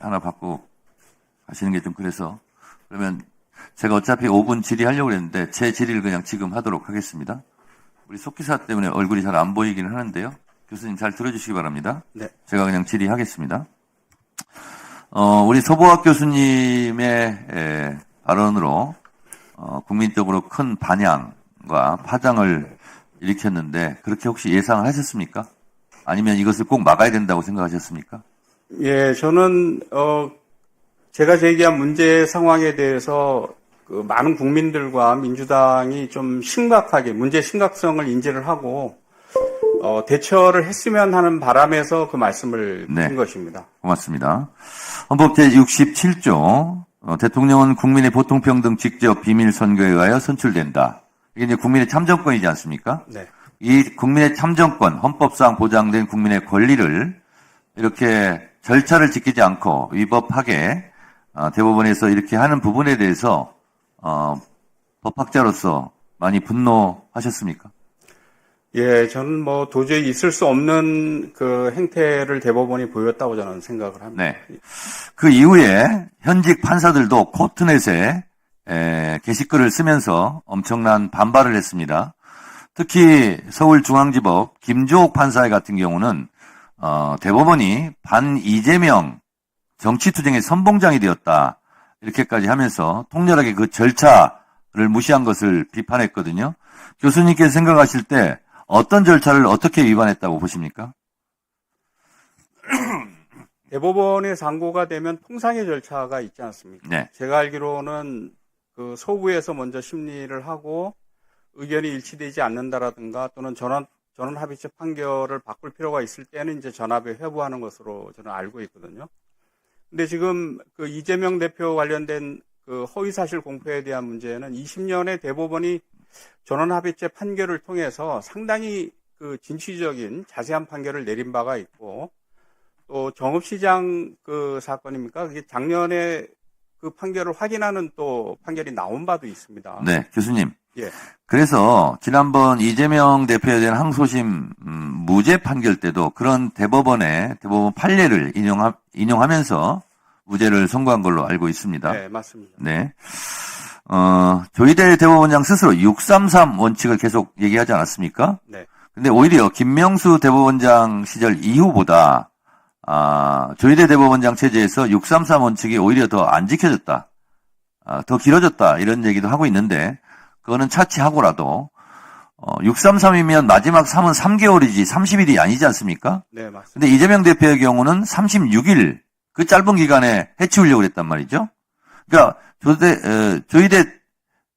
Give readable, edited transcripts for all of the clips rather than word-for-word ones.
하나 받고 하시는 게 좀 그래서 그러면 제가 어차피 5분 질의하려고 했는데 제 질의를 그냥 지금 하도록 하겠습니다. 우리 속기사 때문에 얼굴이 잘 안 보이기는 하는데요. 교수님 잘 들어주시기 바랍니다. 네. 제가 그냥 질의하겠습니다. 우리 소보학 교수님의 발언으로 국민적으로 큰 반향과 파장을 일으켰는데 그렇게 혹시 예상을 하셨습니까? 아니면 이것을 꼭 막아야 된다고 생각하셨습니까? 예, 저는 제가 제기한 문제 상황에 대해서 그 많은 국민들과 민주당이 좀 심각하게 문제 심각성을 인지를 하고 대처를 했으면 하는 바람에서 그 말씀을 드린 것입니다. 고맙습니다. 헌법 제67조 대통령은 국민의 보통평등 직접 비밀 선거에 의하여 선출된다. 이게 이제 국민의 참정권이지 않습니까? 네. 이 국민의 참정권, 헌법상 보장된 국민의 권리를 이렇게 절차를 지키지 않고 위법하게 대법원에서 이렇게 하는 부분에 대해서 법학자로서 많이 분노하셨습니까? 예, 저는 뭐 도저히 있을 수 없는 그 행태를 대법원이 보였다고 저는 생각을 합니다. 네. 그 이후에 현직 판사들도 코트넷에 게시글을 쓰면서 엄청난 반발을 했습니다. 특히 서울중앙지법 김주옥 판사 같은 경우는 대법원이 반 이재명 정치투쟁의 선봉장이 되었다. 이렇게까지 하면서 통렬하게 그 절차를 무시한 것을 비판했거든요. 교수님께서 생각하실 때 어떤 절차를 어떻게 위반했다고 보십니까? 대법원의 상고가 되면 통상의 절차가 있지 않습니까? 네. 제가 알기로는 그 소부에서 먼저 심리를 하고 의견이 일치되지 않는다라든가 또는 전원 합의체 판결을 바꿀 필요가 있을 때는 이제 전합에 회부하는 것으로 저는 알고 있거든요. 근데 지금 그 이재명 대표 관련된 그 허위사실 공표에 대한 문제는 20년에 대법원이 전원합의체 판결을 통해서 상당히 그 진취적인 자세한 판결을 내린 바가 있고 또 정읍시장 그 사건입니까? 그게 작년에 그 판결을 확인하는 또 판결이 나온 바도 있습니다. 네, 교수님. 예. 그래서 지난번 이재명 대표에 대한 항소심 무죄 판결 때도 그런 대법원 판례를 인용하면서 무죄를 선고한 걸로 알고 있습니다. 네, 맞습니다. 네. 조희대 대법원장 스스로 633 원칙을 계속 얘기하지 않았습니까? 네. 근데 오히려 김명수 대법원장 시절 이후보다 조희대 대법원장 체제에서 633 원칙이 오히려 더 안 지켜졌다. 더 길어졌다. 이런 얘기도 하고 있는데 그거는 차치하고라도 633이면 마지막 3은 3개월이지 30일이 아니지 않습니까? 네, 맞습니다. 근데 이재명 대표의 경우는 36일 그 짧은 기간에 해치우려고 했단 말이죠. 그러니까 조희대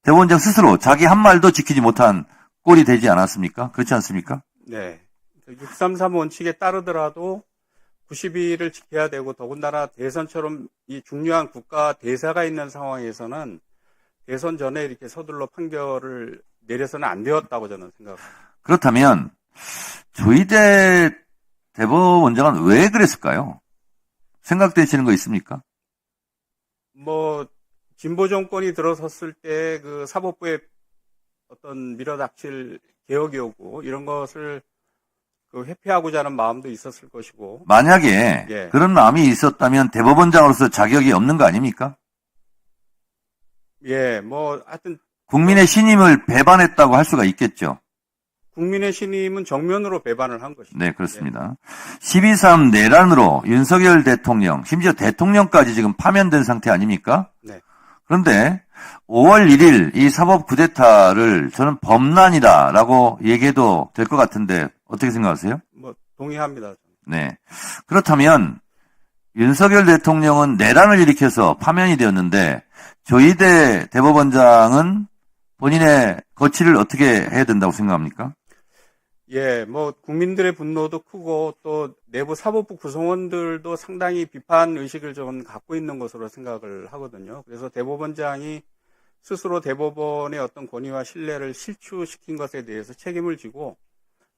대법원장 스스로 자기 한 말도 지키지 못한 꼴이 되지 않았습니까? 그렇지 않습니까? 네. 633 원칙에 따르더라도 90일을 지켜야 되고 더군다나 대선처럼 이 중요한 국가 대사가 있는 상황에서는 대선 전에 이렇게 서둘러 판결을 내려서는 안 되었다고 저는 생각합니다. 그렇다면 조희대 대법원장은 왜 그랬을까요? 생각되시는 거 있습니까? 뭐 진보 정권이 들어섰을 때 그 사법부의 어떤 밀어닥칠 개혁이 오고 이런 것을 그 회피하고자 하는 마음도 있었을 것이고 만약에 예. 그런 마음이 있었다면 대법원장으로서 자격이 없는 거 아닙니까? 예, 뭐 하여튼 국민의 신임을 배반했다고 할 수가 있겠죠. 국민의 신임은 정면으로 배반을 한 것이죠. 네, 그렇습니다. 12.3 내란으로 윤석열 대통령, 심지어 대통령까지 지금 파면된 상태 아닙니까? 네. 그런데 5월 1일 이 사법 쿠데타를 저는 범란이다라고 얘기해도 될 것 같은데 어떻게 생각하세요? 뭐 동의합니다. 네. 그렇다면 윤석열 대통령은 내란을 일으켜서 파면이 되었는데 조희대 대법원장은 본인의 거취를 어떻게 해야 된다고 생각합니까? 예, 뭐 국민들의 분노도 크고 또 내부 사법부 구성원들도 상당히 비판 의식을 좀 갖고 있는 것으로 생각을 하거든요. 그래서 대법원장이 스스로 대법원의 어떤 권위와 신뢰를 실추시킨 것에 대해서 책임을 지고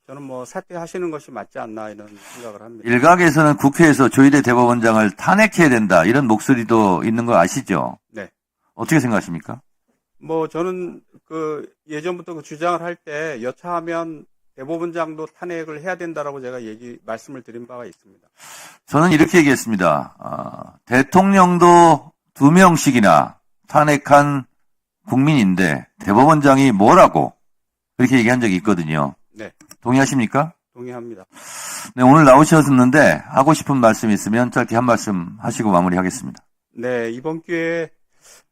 저는 뭐 사퇴하시는 것이 맞지 않나 이런 생각을 합니다. 일각에서는 국회에서 조희대 대법원장을 탄핵해야 된다 이런 목소리도 있는 거 아시죠? 네. 어떻게 생각하십니까? 뭐 저는 그 예전부터 그 주장을 할 때 여차하면 대법원장도 탄핵을 해야 된다라고 제가 말씀을 드린 바가 있습니다. 저는 이렇게 얘기했습니다. 대통령도 2명씩이나 탄핵한 국민인데 대법원장이 뭐라고 그렇게 얘기한 적이 있거든요. 네, 동의하십니까? 동의합니다. 네, 오늘 나오셨는데 하고 싶은 말씀 있으면 짧게 한 말씀 하시고 마무리하겠습니다. 네, 이번 기회에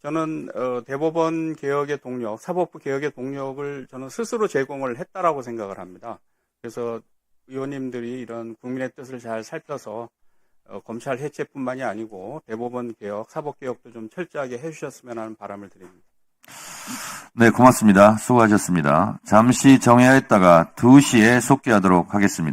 저는 대법원 개혁의 동력, 사법부 개혁의 동력을 저는 스스로 제공을 했다라고 생각을 합니다. 그래서 의원님들이 이런 국민의 뜻을 잘 살펴서 검찰 해체뿐만이 아니고 대법원 개혁, 사법 개혁도 좀 철저하게 해주셨으면 하는 바람을 드립니다. 네, 고맙습니다. 수고하셨습니다. 잠시 정회하였다가 2시에 속개하도록 하겠습니다.